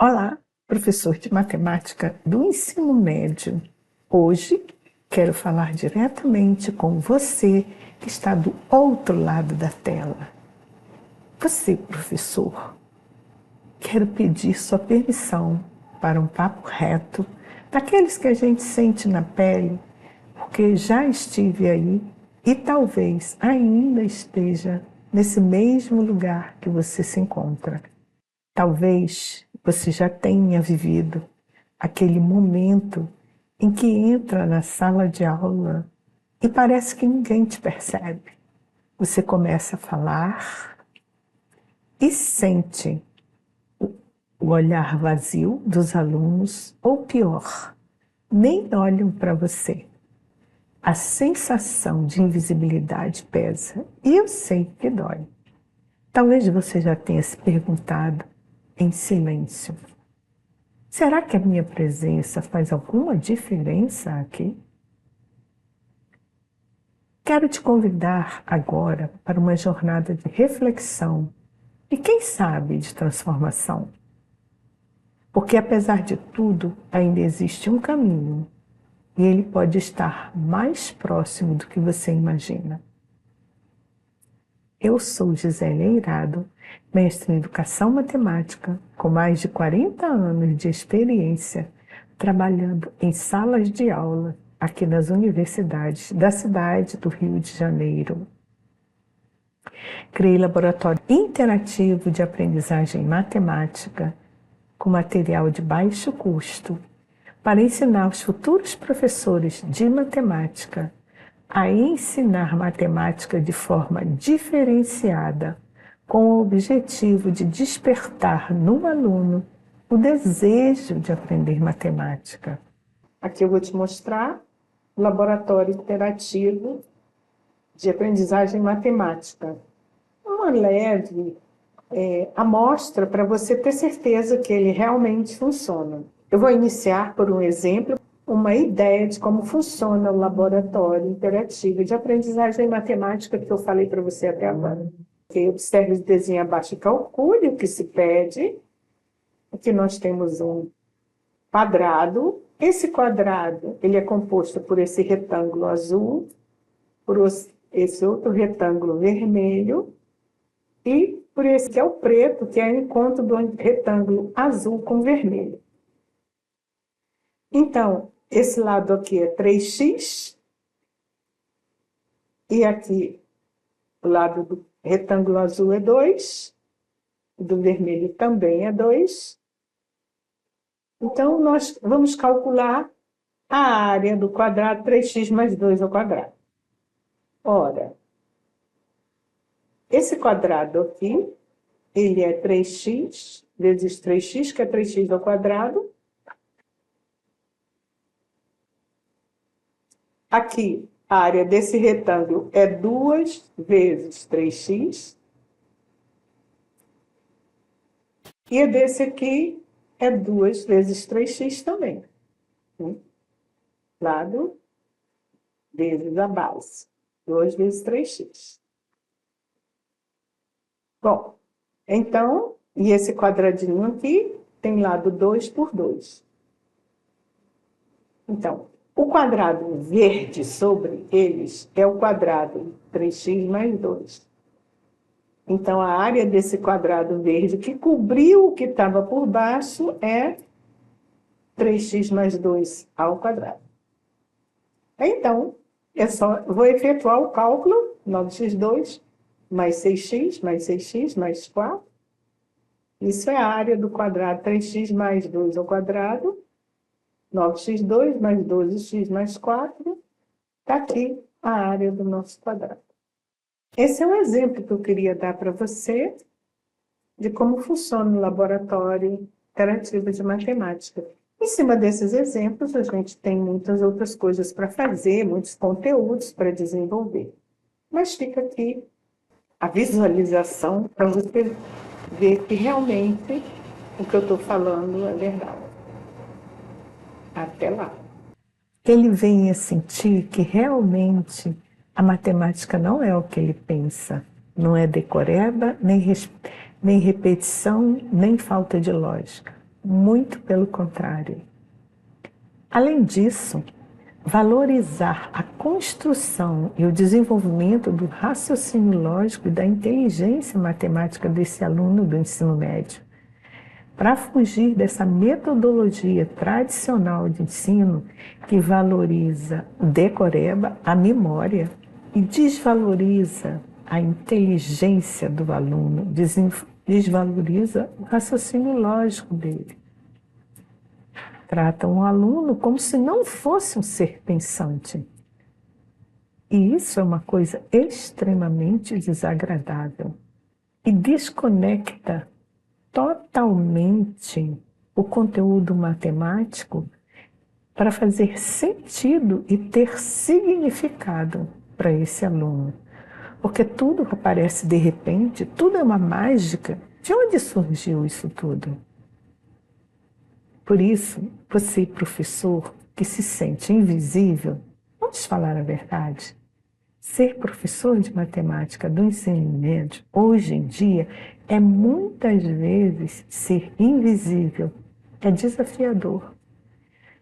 Olá, professor de matemática do ensino médio. Hoje quero falar diretamente com você que está do outro lado da tela. Você, professor, quero pedir sua permissão para um papo reto, daqueles que a gente sente na pele, porque já estive aí e talvez ainda esteja nesse mesmo lugar que você se encontra. Talvez você já tenha vivido aquele momento em que entra na sala de aula e parece que ninguém te percebe. Você começa a falar e sente o olhar vazio dos alunos, ou pior, nem olham para você. A sensação de invisibilidade pesa e eu sei que dói. Talvez você já tenha se perguntado em silêncio: será que a minha presença faz alguma diferença aqui? Quero te convidar agora para uma jornada de reflexão e, quem sabe, de transformação. Porque, apesar de tudo, ainda existe um caminho e ele pode estar mais próximo do que você imagina. Eu sou Gisele Eirado, mestre em Educação Matemática, com mais de 40 anos de experiência trabalhando em salas de aula aqui nas universidades da cidade do Rio de Janeiro. Criei laboratório interativo de aprendizagem matemática com material de baixo custo para ensinar os futuros professores de matemática a ensinar matemática de forma diferenciada, com o objetivo de despertar no aluno o desejo de aprender matemática. Aqui eu vou te mostrar o laboratório interativo de aprendizagem matemática. Uma leve amostra para você ter certeza que ele realmente funciona. Eu vou iniciar por um exemplo, uma ideia de como funciona o laboratório interativo de aprendizagem matemática que eu falei para você até agora. Observe o desenho abaixo e calcule o que se pede. Aqui nós temos um quadrado. Esse quadrado ele é composto por esse retângulo azul, por esse outro retângulo vermelho e por esse que é o preto, que é o encontro do retângulo azul com vermelho. Então, esse lado aqui é 3x, e aqui o lado do retângulo azul é 2, do vermelho também é 2. Então, nós vamos calcular a área do quadrado 3x mais 2 ao quadrado. Ora, esse quadrado aqui, ele é 3x vezes 3x, que é 3x ao quadrado. Aqui, a área desse retângulo é 2 vezes 3x. E a desse aqui é 2 vezes 3x também. Lado vezes a base. 2 vezes 3x. Bom, então, e esse quadradinho aqui tem lado 2 por 2. Então, o quadrado verde sobre eles é o quadrado 3x mais 2. Então, a área desse quadrado verde que cobriu o que estava por baixo é 3x mais 2 ao quadrado. Então, vou efetuar o cálculo, 9x2 mais 6x, mais 6x, mais 4. Isso é a área do quadrado 3x mais 2 ao quadrado. 9x2 mais 12x mais 4. Está aqui a área do nosso quadrado. Esse é um exemplo que eu queria dar para você de como funciona o laboratório interativo de matemática. Em cima desses exemplos, a gente tem muitas outras coisas para fazer, muitos conteúdos para desenvolver. Mas fica aqui a visualização para você ver que realmente o que eu estou falando é verdade. Até lá. Ele venha sentir que realmente a matemática não é o que ele pensa. Não é decoreba, nem repetição, nem falta de lógica. muito pelo contrário. Além disso, valorizar a construção e o desenvolvimento do raciocínio lógico e da inteligência matemática desse aluno do ensino médio, para fugir dessa metodologia tradicional de ensino que valoriza o decoreba, a memória, e desvaloriza a inteligência do aluno, desvaloriza o raciocínio lógico dele. Tratam o aluno como se não fosse um ser pensante. E isso é uma coisa extremamente desagradável e desconecta totalmente o conteúdo matemático para fazer sentido e ter significado para esse aluno. Porque tudo aparece de repente, tudo é uma mágica. De onde surgiu isso tudo? Por isso, você, professor, que se sente invisível, vamos falar a verdade. Ser professor de matemática do ensino médio, hoje em dia, é muitas vezes ser invisível. É desafiador.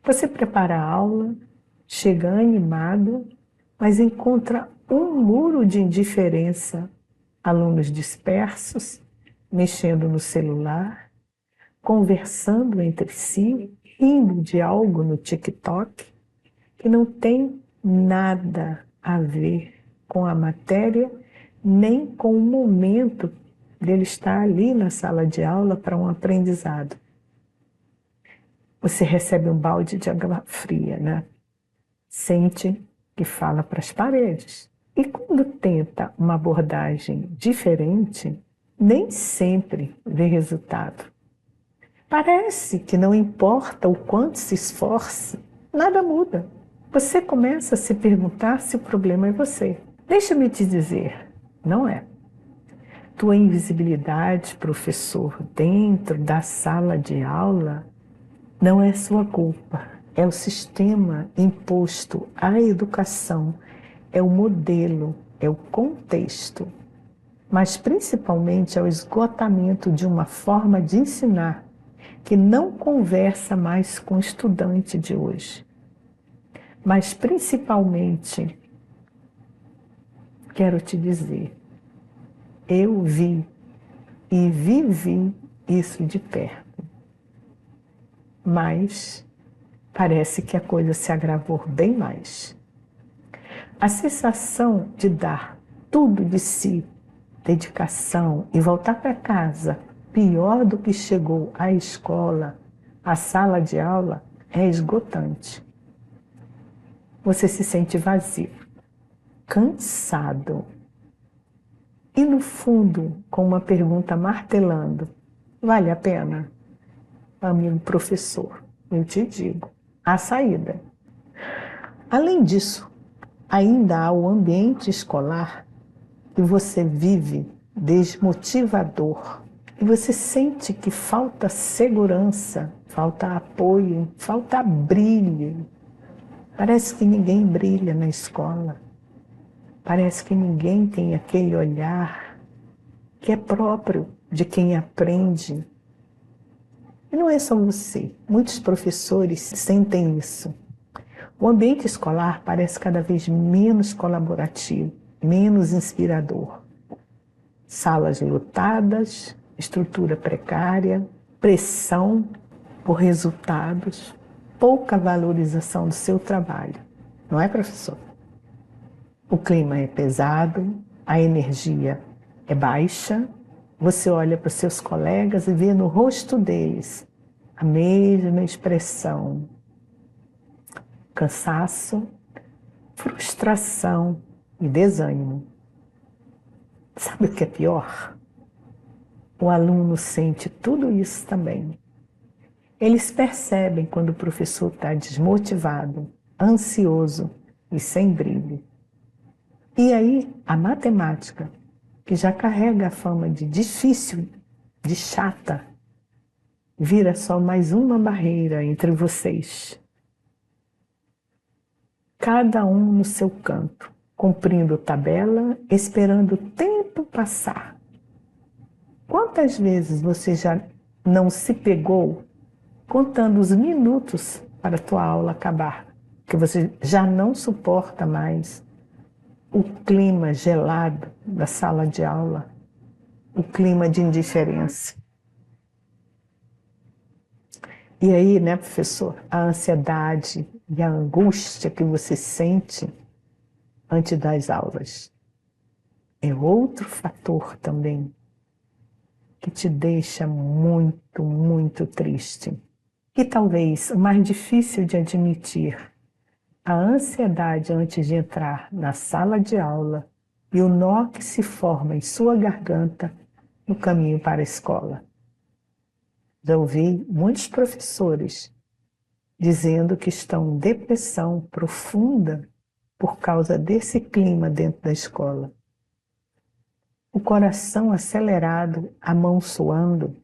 Você prepara a aula, chega animado, mas encontra um muro de indiferença. Alunos dispersos, mexendo no celular, conversando entre si, rindo de algo no TikTok, que não tem nada a ver com a matéria, nem com o momento dele estar ali na sala de aula para um aprendizado. Você recebe um balde de água fria, né? Sente que fala para as paredes. E quando tenta uma abordagem diferente, nem sempre vê resultado. Parece que não importa o quanto se esforce, nada muda. Você começa a se perguntar se o problema é você. Deixa-me te dizer, não é. Tua invisibilidade, professor, dentro da sala de aula, não é sua culpa. É o sistema imposto à educação, é o modelo, é o contexto, mas principalmente é o esgotamento de uma forma de ensinar que não conversa mais com o estudante de hoje. Mas principalmente, quero te dizer, eu vi e vivi isso de perto. Mas parece que a coisa se agravou bem mais. A sensação de dar tudo de si, dedicação e voltar para casa pior do que chegou à escola, à sala de aula, é esgotante. Você se sente vazio, cansado e, no fundo, com uma pergunta martelando: vale a pena? Amigo professor, eu te digo, a saída. Além disso, ainda há o ambiente escolar que você vive desmotivador e você sente que falta segurança, falta apoio, falta brilho. Parece que ninguém brilha na escola. Parece que ninguém tem aquele olhar que é próprio de quem aprende. E não é só você, muitos professores sentem isso. O ambiente escolar parece cada vez menos colaborativo, menos inspirador. Salas lotadas, estrutura precária, pressão por resultados, pouca valorização do seu trabalho. Não é, professor? O clima é pesado, a energia é baixa, você olha para os seus colegas e vê no rosto deles a mesma expressão: cansaço, frustração e desânimo. Sabe o que é pior? O aluno sente tudo isso também. Eles percebem quando o professor está desmotivado, ansioso e sem brilho. E aí, a matemática, que já carrega a fama de difícil, de chata, vira só mais uma barreira entre vocês. Cada um no seu canto, cumprindo tabela, esperando o tempo passar. Quantas vezes você já não se pegou contando os minutos para a tua aula acabar, que você já não suporta mais o clima gelado da sala de aula, o clima de indiferença. E aí, né, professor, a ansiedade e a angústia que você sente antes das aulas é outro fator também que te deixa muito, muito triste. E talvez o mais difícil de admitir, a ansiedade antes de entrar na sala de aula e o nó que se forma em sua garganta no caminho para a escola. Já ouvi muitos professores dizendo que estão em depressão profunda por causa desse clima dentro da escola. O coração acelerado, a mão suando,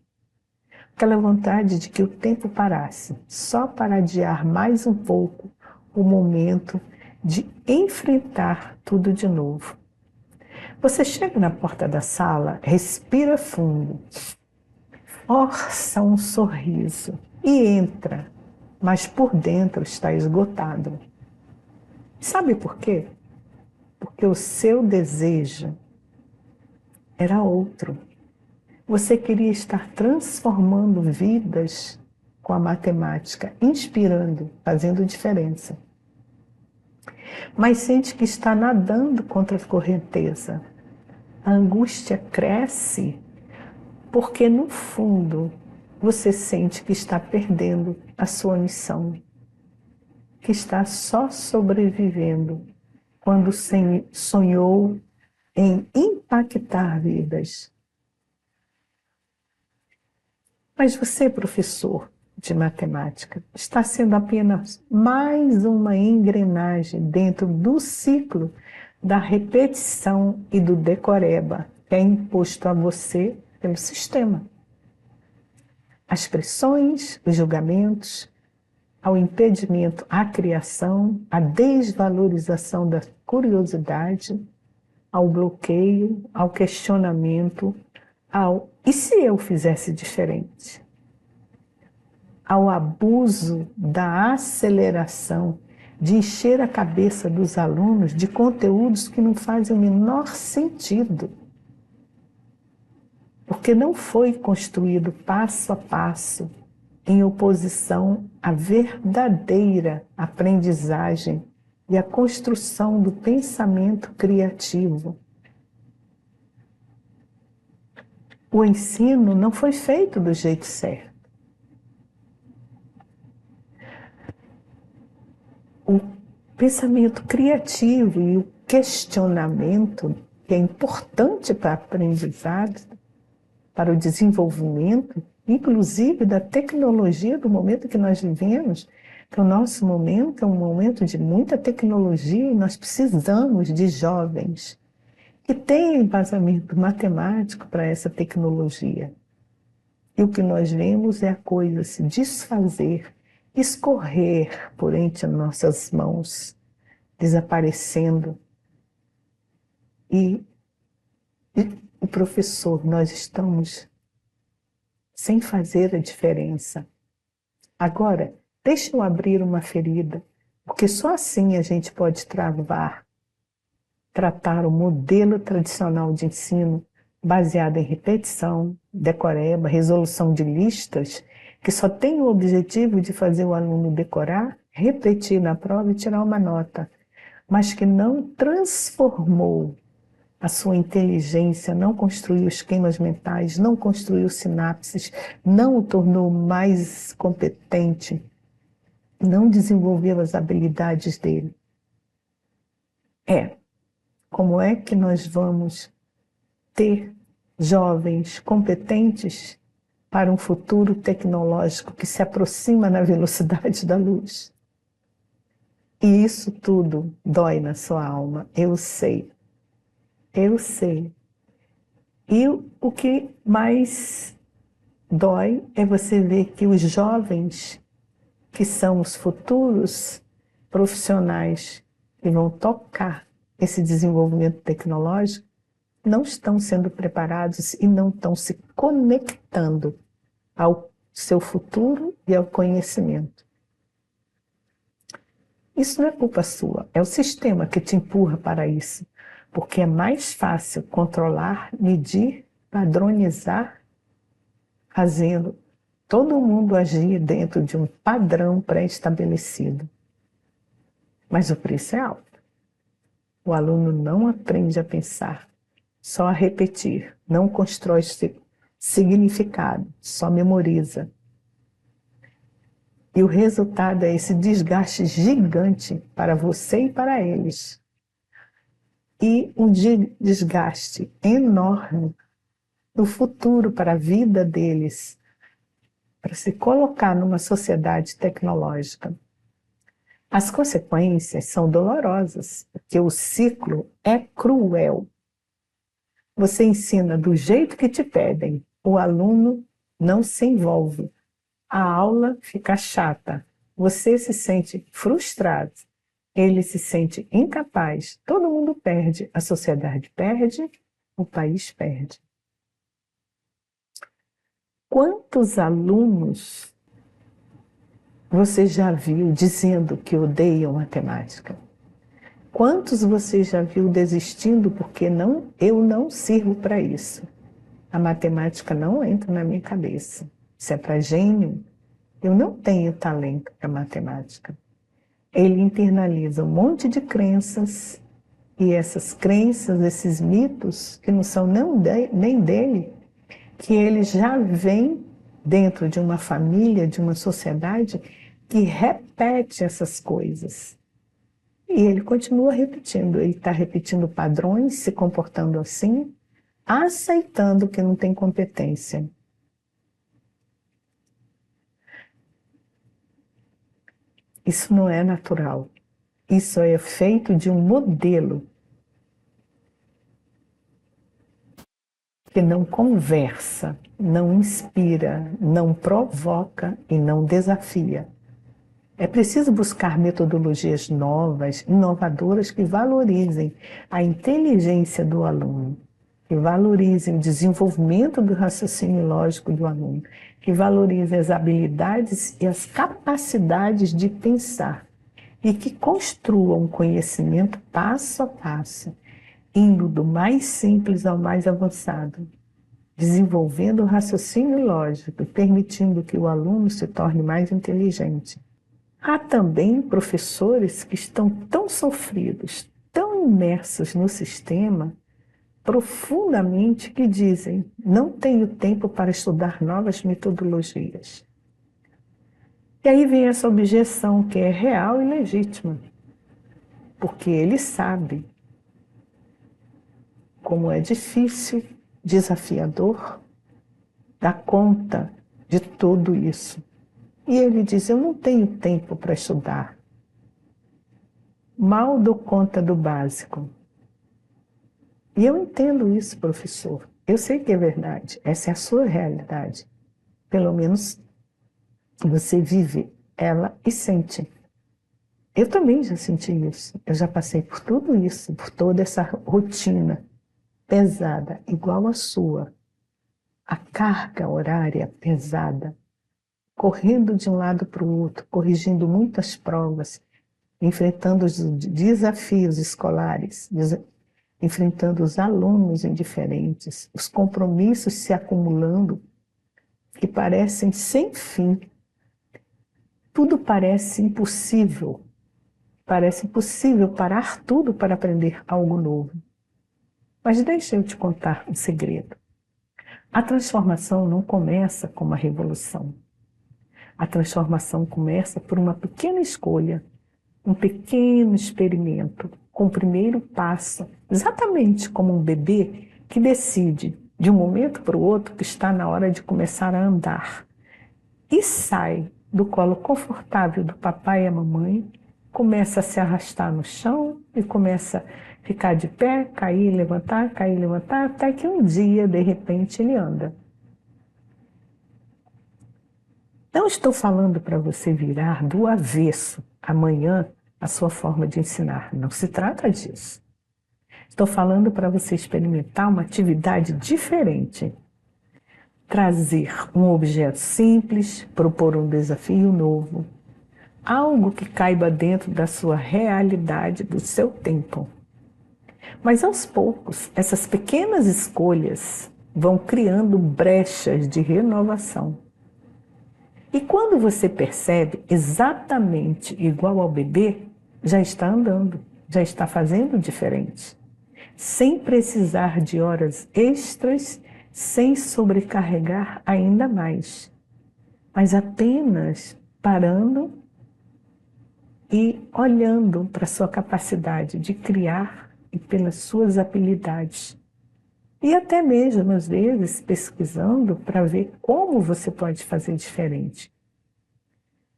aquela vontade de que o tempo parasse, só para adiar mais um pouco o momento de enfrentar tudo de novo. Você chega na porta da sala, respira fundo, força um sorriso e entra, mas por dentro está esgotado. Sabe por quê? Porque o seu desejo era outro. Você queria estar transformando vidas com a matemática, inspirando, fazendo diferença. Mas sente que está nadando contra a correnteza. A angústia cresce porque, no fundo, você sente que está perdendo a sua missão, que está só sobrevivendo quando sonhou em impactar vidas. Mas você, professor de matemática, está sendo apenas mais uma engrenagem dentro do ciclo da repetição e do decoreba que é imposto a você pelo sistema. As pressões, os julgamentos, ao impedimento à criação, à desvalorização da curiosidade, ao bloqueio, ao questionamento, ao "e se eu fizesse diferente?", ao abuso da aceleração, de encher a cabeça dos alunos de conteúdos que não fazem o menor sentido, porque não foi construído passo a passo em oposição à verdadeira aprendizagem e à construção do pensamento criativo. O ensino não foi feito do jeito certo. O pensamento criativo e o questionamento, que é importante para a aprendizagem, para o desenvolvimento, inclusive da tecnologia do momento que nós vivemos, que o nosso momento é um momento de muita tecnologia e nós precisamos de jovens que tenham embasamento matemático para essa tecnologia. E o que nós vemos é a coisa se desfazer, escorrer por entre as nossas mãos, desaparecendo. E o professor, nós estamos sem fazer a diferença. Agora, deixa eu abrir uma ferida, porque só assim a gente pode tratar o modelo tradicional de ensino baseado em repetição, decoreba, resolução de listas, que só tem o objetivo de fazer o aluno decorar, repetir na prova e tirar uma nota, mas que não transformou a sua inteligência, não construiu esquemas mentais, não construiu sinapses, não o tornou mais competente, não desenvolveu as habilidades dele. Como é que nós vamos ter jovens competentes para um futuro tecnológico que se aproxima na velocidade da luz? E isso tudo dói na sua alma, eu sei. Eu sei. E o que mais dói é você ver que os jovens, que são os futuros profissionais que vão tocar esse desenvolvimento tecnológico, não estão sendo preparados e não estão se conectando ao seu futuro e ao conhecimento. Isso não é culpa sua, é o sistema que te empurra para isso, porque é mais fácil controlar, medir, padronizar, fazendo todo mundo agir dentro de um padrão pré-estabelecido. Mas o preço é alto. O aluno não aprende a pensar, só a repetir, não constrói significado, só memoriza. E o resultado é esse desgaste gigante para você e para eles. E um desgaste enorme no futuro para a vida deles, para se colocar numa sociedade tecnológica. As consequências são dolorosas, porque o ciclo é cruel. Você ensina do jeito que te pedem, o aluno não se envolve. A aula fica chata, você se sente frustrado, ele se sente incapaz, todo mundo perde, a sociedade perde, o país perde. Quantos alunos você já viu dizendo que odeiam matemática? Quantos você já viu desistindo porque eu não sirvo para isso? A matemática não entra na minha cabeça. Isso é para gênio. Eu não tenho talento para matemática. Ele internaliza um monte de crenças e essas crenças, esses mitos, que não são nem dele, que ele já vem dentro de uma família, de uma sociedade que repete essas coisas. E ele continua repetindo, ele está repetindo padrões, se comportando assim, aceitando que não tem competência. Isso não é natural. Isso é feito de um modelo que não conversa, não inspira, não provoca e não desafia. É preciso buscar metodologias novas, inovadoras, que valorizem a inteligência do aluno, que valorizem o desenvolvimento do raciocínio lógico do aluno, que valorizem as habilidades e as capacidades de pensar e que construam um conhecimento passo a passo, indo do mais simples ao mais avançado, desenvolvendo o raciocínio lógico e permitindo que o aluno se torne mais inteligente. Há também professores que estão tão sofridos, tão imersos no sistema, profundamente, que dizem: não tenho tempo para estudar novas metodologias. E aí vem essa objeção que é real e legítima, porque ele sabe como é difícil, desafiador, dar conta de tudo isso. E ele diz: eu não tenho tempo para estudar. Mal dou conta do básico. E eu entendo isso, professor. Eu sei que é verdade. Essa é a sua realidade. Pelo menos você vive ela e sente. Eu também já senti isso. Eu já passei por tudo isso, por toda essa rotina pesada, igual a sua. A carga horária pesada, correndo de um lado para o outro, corrigindo muitas provas, enfrentando os desafios escolares, enfrentando os alunos indiferentes, os compromissos se acumulando, que parecem sem fim. Tudo parece impossível. Parece impossível parar tudo para aprender algo novo. Mas deixa eu te contar um segredo. A transformação não começa com uma revolução. A transformação começa por uma pequena escolha, um pequeno experimento, com o primeiro passo, exatamente como um bebê que decide, de um momento para o outro, que está na hora de começar a andar. E sai do colo confortável do papai e a mamãe, começa a se arrastar no chão e começa a ficar de pé, cair, levantar, até que um dia, de repente, ele anda. Não estou falando para você virar do avesso amanhã a sua forma de ensinar. Não se trata disso. Estou falando para você experimentar uma atividade diferente. trazer um objeto simples, propor um desafio novo, algo que caiba dentro da sua realidade, do seu tempo. Mas aos poucos, essas pequenas escolhas vão criando brechas de renovação. E quando você percebe, exatamente igual ao bebê, já está andando, já está fazendo diferente, sem precisar de horas extras, sem sobrecarregar ainda mais, mas apenas parando e olhando para a sua capacidade de criar e pelas suas habilidades. E até mesmo, às vezes, pesquisando para ver como você pode fazer diferente.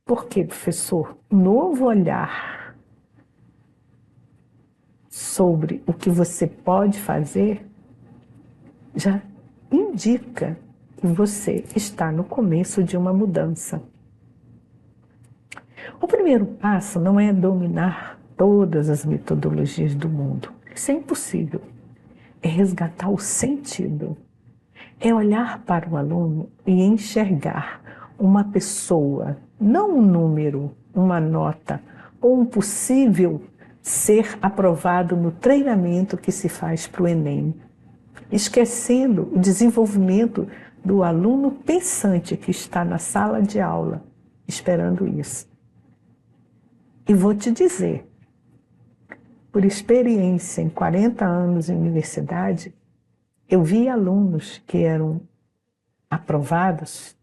Porque, professor, um novo olhar sobre o que você pode fazer já indica que você está no começo de uma mudança. O primeiro passo não é dominar todas as metodologias do mundo. Isso é impossível. É resgatar o sentido. É olhar para o aluno e enxergar uma pessoa, não um número, uma nota ou um possível ser aprovado no treinamento que se faz para o Enem, esquecendo o desenvolvimento do aluno pensante que está na sala de aula, esperando isso. E vou te dizer, por experiência em 40 anos em universidade, eu vi alunos que eram aprovados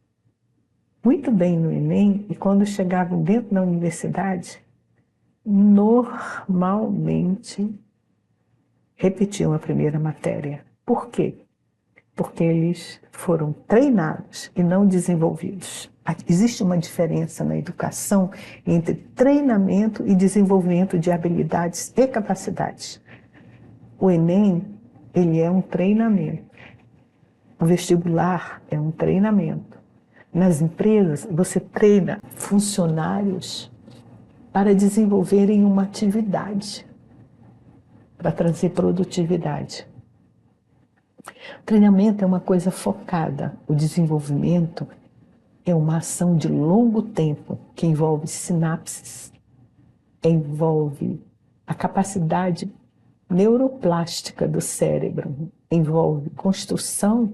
muito bem no Enem e quando chegavam dentro da universidade, normalmente repetiam a primeira matéria. Por quê? Porque eles foram treinados e não desenvolvidos. Existe uma diferença na educação entre treinamento e desenvolvimento de habilidades e capacidades. O Enem, ele é um treinamento. O vestibular é um treinamento. Nas empresas, você treina funcionários para desenvolverem uma atividade, para trazer produtividade. O treinamento é uma coisa focada, o desenvolvimento é uma ação de longo tempo que envolve sinapses, envolve a capacidade neuroplástica do cérebro, envolve construção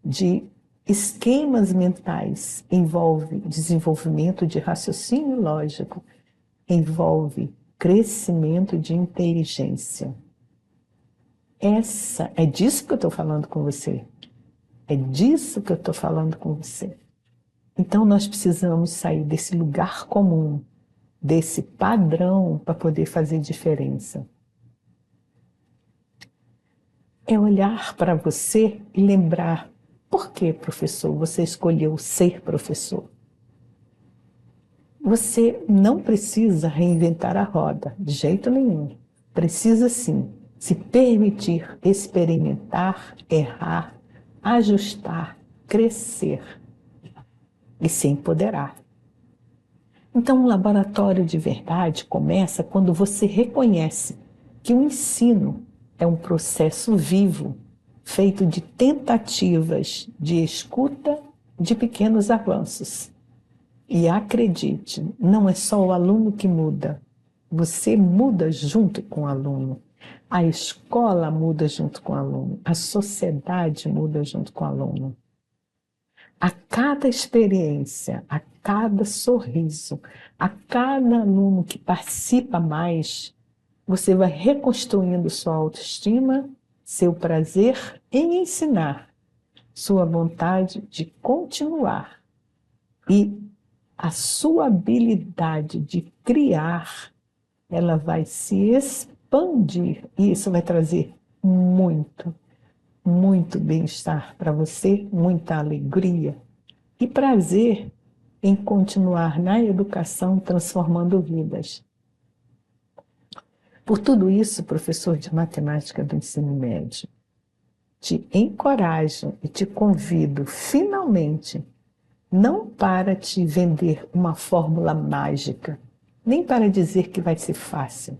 de esquemas mentais, envolve desenvolvimento de raciocínio lógico, envolve crescimento de inteligência. É disso que eu estou falando com você. É disso que eu estou falando com você. Então nós precisamos sair desse lugar comum, desse padrão para poder fazer diferença. É olhar para você e lembrar, por que, professor, você escolheu ser professor? Você não precisa reinventar a roda, de jeito nenhum. Precisa sim se permitir experimentar, errar, ajustar, crescer e se empoderar. Então, um laboratório de verdade começa quando você reconhece que o ensino é um processo vivo, feito de tentativas de escuta de pequenos avanços. E acredite, não é só o aluno que muda, você muda junto com o aluno. A escola muda junto com o aluno, a sociedade muda junto com o aluno. A cada experiência, a cada sorriso, a cada aluno que participa mais, você vai reconstruindo sua autoestima, seu prazer em ensinar, sua vontade de continuar e a sua habilidade de criar, ela vai se expandir e isso vai trazer muito, muito bem-estar para você, muita alegria e prazer em continuar na educação transformando vidas. Por tudo isso, professor de matemática do ensino médio, te encorajo e te convido finalmente não para te vender uma fórmula mágica, nem para dizer que vai ser fácil.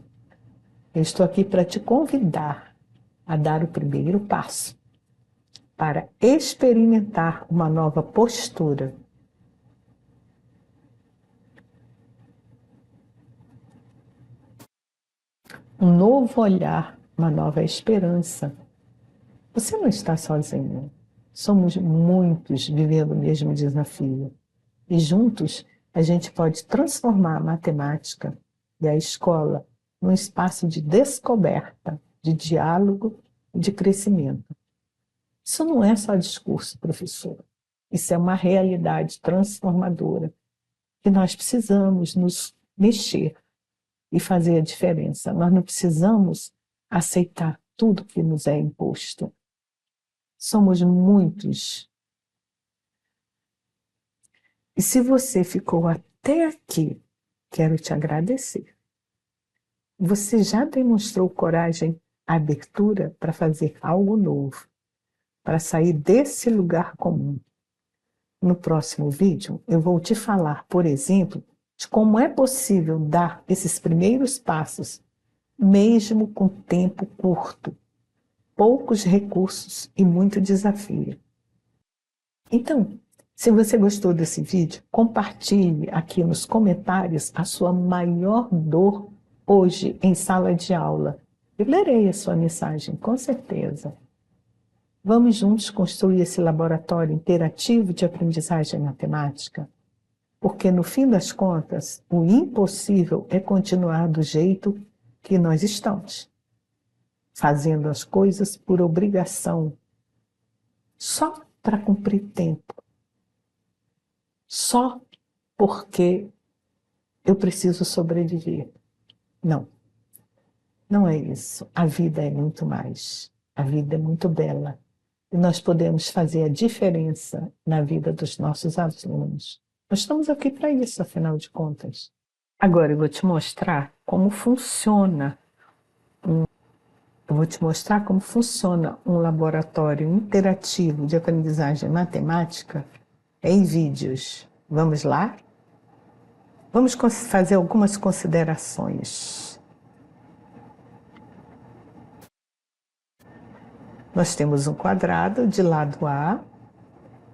Eu estou aqui para te convidar a dar o primeiro passo. para experimentar uma nova postura. Um novo olhar, uma nova esperança. Você não está sozinho. Somos muitos vivendo o mesmo desafio. E juntos a gente pode transformar a matemática e a escola num espaço de descoberta, de diálogo e de crescimento. Isso não é só discurso, professor. Isso é uma realidade transformadora que nós precisamos nos mexer e fazer a diferença. Nós não precisamos aceitar tudo que nos é imposto. Somos muitos. E se você ficou até aqui, quero te agradecer. Você já demonstrou coragem, abertura para fazer algo novo, para sair desse lugar comum. No próximo vídeo, eu vou te falar, por exemplo, de como é possível dar esses primeiros passos, mesmo com tempo curto, poucos recursos e muito desafio. Então, se você gostou desse vídeo, compartilhe aqui nos comentários a sua maior dor hoje em sala de aula. Eu lerei a sua mensagem, com certeza. Vamos juntos construir esse laboratório interativo de aprendizagem matemática? Porque, no fim das contas, o impossível é continuar do jeito que nós estamos, fazendo as coisas por obrigação, só para cumprir tempo, só porque eu preciso sobreviver. Não, não é isso. A vida é muito mais. A vida é muito bela. E nós podemos fazer a diferença na vida dos nossos alunos. Nós estamos aqui para isso, afinal de contas. Agora eu vou te mostrar como funciona um laboratório interativo de aprendizagem matemática em vídeos. Vamos lá? Vamos fazer algumas considerações. Nós temos um quadrado de lado A,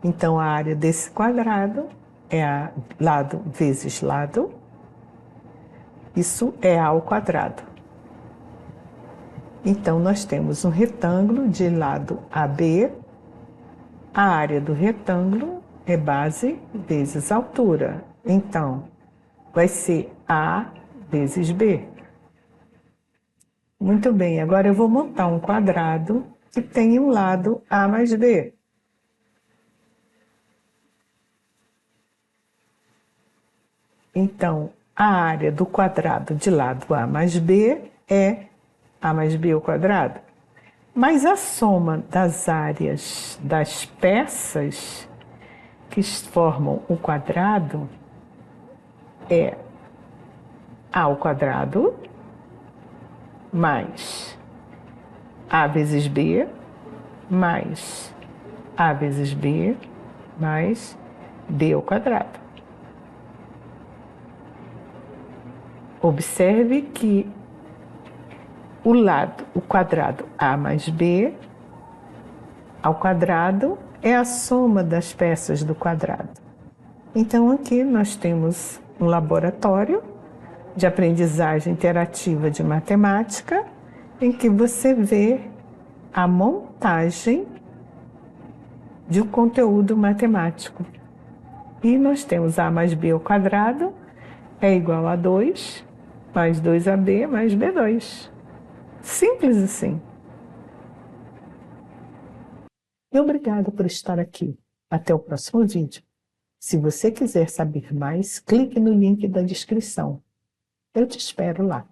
então a área desse quadrado é lado vezes lado, isso é A ao quadrado. Então nós temos um retângulo de lado AB, a área do retângulo é base vezes altura, então vai ser A vezes B. Muito bem, agora eu vou montar um quadrado que tem um lado A mais B. Então, a área do quadrado de lado A mais B é A mais B ao quadrado. Mas a soma das áreas das peças que formam o quadrado é A ao quadrado mais A vezes B mais A vezes B mais B ao quadrado. Observe que o quadrado A mais B ao quadrado é a soma das peças do quadrado. Então aqui nós temos um laboratório de aprendizagem interativa de matemática em que você vê a montagem de um conteúdo matemático. E nós temos A mais B ao quadrado é igual a 2 mais 2AB mais B2. Simples assim. E obrigada por estar aqui. Até o próximo vídeo. Se você quiser saber mais, clique no link da descrição. Eu te espero lá.